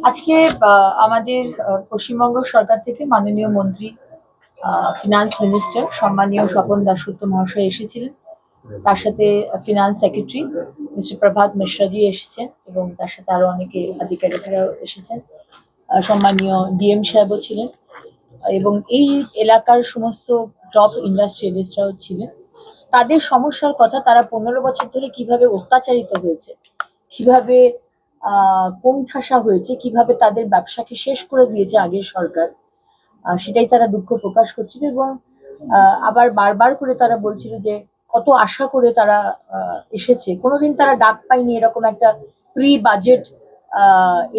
আজকে আমাদের পশ্চিমবঙ্গ সরকার থেকে মাননীয় মন্ত্রী ফিনান্স মিনিস্টার সম্মানীয় স্বপন দাশগুপ্ত মহাশয় এসেছিলেন। তার সাথে ফিনান্স সেক্রেটারি মিস্টার প্রভাত মিশ্রাজি এসেছেন এবং তার সাথে আরো অনেকে আধিকারিকরাও এসেছেন। সম্মানীয় ডিএম সাহেবও ছিলেন এবং এই এলাকার সমস্ত টপ ইন্ডাস্ট্রিয়ালিস্টরাও ছিলেন। তাদের সমস্যার কথা, তারা 15 বছর ধরে কিভাবে অত্যাচারিত হয়েছে, কিভাবে কোণঠাসা হয়েছে, কিভাবে তাদের ব্যবসাকে শেষ করে দিয়েছে আগের সরকার, সেটাই তারা দুঃখ প্রকাশ করছিল। এবং আবার বারবার করে তারা বলছিল যে কত আশা করে তারা এসেছে, কোনোদিন তারা ডাক পায়নি এরকম একটা প্রি বাজেট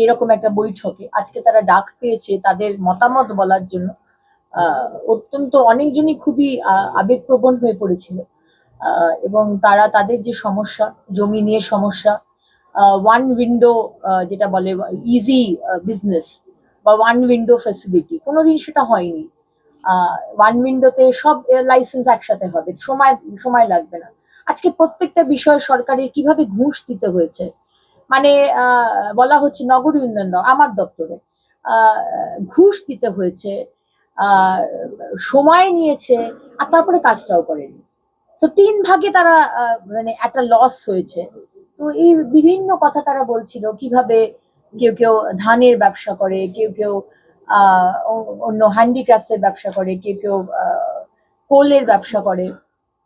এরকম একটা বৈঠকে। আজকে তারা ডাক পেয়েছে তাদের মতামত বলার জন্য। অত্যন্ত অনেকজনই খুবই আবেগপ্রবণ হয়ে পড়েছিল এবং তারা তাদের যে সমস্যা, জমি নিয়ে সমস্যা, ওয়ান উইন্ডো যেটা বলে ইজি বিজনেস বা ওয়ান উইন্ডো ফ্যাসিলিটি, কোনোদিন সেটা হয়নি। ওয়ান উইন্ডোতে সব লাইসেন্স একসাথে হবে, সময় সময় লাগবে না। আজকে প্রত্যেকটা বিষয় সরকারের কিভাবে ঘুষ দিতে হয়েছে, মানে বলা হচ্ছে নগর উন্নয়ন আমার দপ্তরে ঘুষ দিতে হয়েছে, সময় নিয়েছে, আর তারপরে কাজটাও করেনি। তো 3 ভাগে তারা মানে একটা লস হয়েছে। তো এই বিভিন্ন কথা তারা বলছিল, কিভাবে কেউ কেউ ধানের ব্যবসা করে, কেউ কেউ অন্য হ্যান্ডিক্রাফটসের ব্যবসা করে, কেউ কেউ কোলের ব্যবসা করে,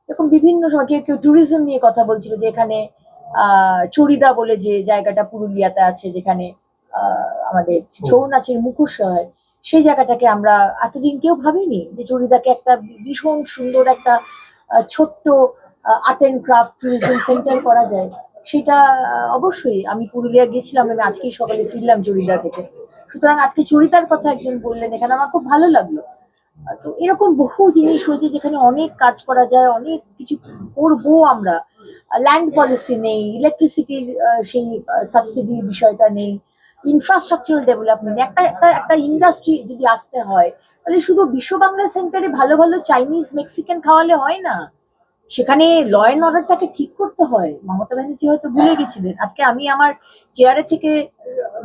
এরকম বিভিন্ন সময় কেউ কেউ ট্যুরিজম নিয়ে কথা বলছিল যে এখানে চড়িদা বলে যে জায়গাটা পুরুলিয়াতে আছে, যেখানে আমাদের ছৌ নাচের মুখোশ হয়, সেই জায়গাটাকে আমরা এতদিন কেউ ভাবিনি যে চড়িদাকে একটা ভীষণ সুন্দর একটা ছোট্ট art and craft tourism centre করা যায়। সেটা অবশ্যই আমি পুরুলিয়া গেছিলাম, আমি আজকেই সকালে ফিরলাম চড়িদা থেকে। সুতরাং আজকে চড়িদার কথা একজন বললেন এখানে, আমার খুব ভালো লাগলো। তো এরকম বহু জিনিস হয়েছে যেখানে অনেক কাজ করা যায়, অনেক কিছু করবো আমরা। ল্যান্ড পলিসি নেই, ইলেকট্রিসিটির সেই সাবসিডি বিষয়টা নেই, ইনফ্রাস্ট্রাকচারাল ডেভেলপমেন্ট। একটা একটা একটা ইন্ডাস্ট্রি যদি আসতে হয়, তাহলে শুধু বিশ্ব বাংলা সেন্টারে ভালো ভালো চাইনিজ মেক্সিকান খাওয়ালে হয় না, সেখানে ল অ্যান্ড অর্ডারটাকে ঠিক করতে হয়। মমতা ব্যানার্জি হয়তো ভুলে গেছিলেন। আজকে আমি আমার চেয়ারে থেকে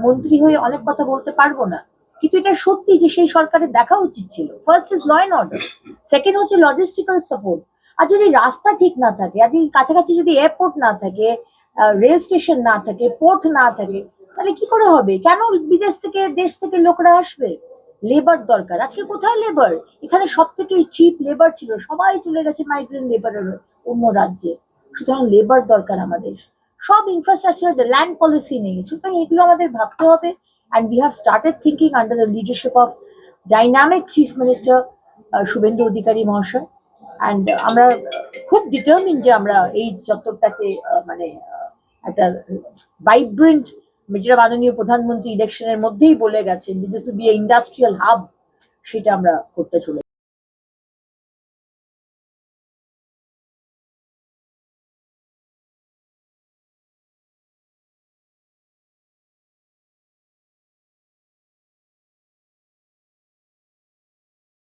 মন্ত্রী হয়ে অনেক কথা বলতে পারবো না, কিন্তু এটা সত্যি যে সেই সরকারের দেখা উচিত ছিল। First is law and order, second হচ্ছে লজিস্টিক্যাল সাপোর্ট। আর যদি রাস্তা ঠিক না থাকে, আর যদি কাছাকাছি যদি এয়ারপোর্ট না থাকে, রেল স্টেশন না থাকে, পোর্ট না থাকে, তাহলে কি করে হবে? কেন বিদেশ থেকে দেশ থেকে লোকরা আসবে? লেবার দরকার। আজকে কোথায় লেবার? এখানে সব থেকে চিপ লেবার ছিল, সবাই চলে গেছে মাইগ্রেন্ট লেবারের অন্য রাজ্যে। সুতরাং লেবার দরকার আমাদের। সব ইনফ্রাস্ট্রাকচার, ল্যান্ড পলিসি নেই। সুতরাং এগুলো আমাদের ভাবতে হবে। And we have started thinking under the leadership of dynamic Chief Minister Shubhendu Adhikari Mahashoy. And আমরা খুব ডিটারমিন যে আমরা এই চত্বরটাকে মানে একটা ভাইব্রেন্ট, যেটা মাননীয় প্রধানমন্ত্রী ইলেকশনের মধ্যেই বলে গেছেন, this to be industrial hub, সেটা আমরা করতে চলেছি।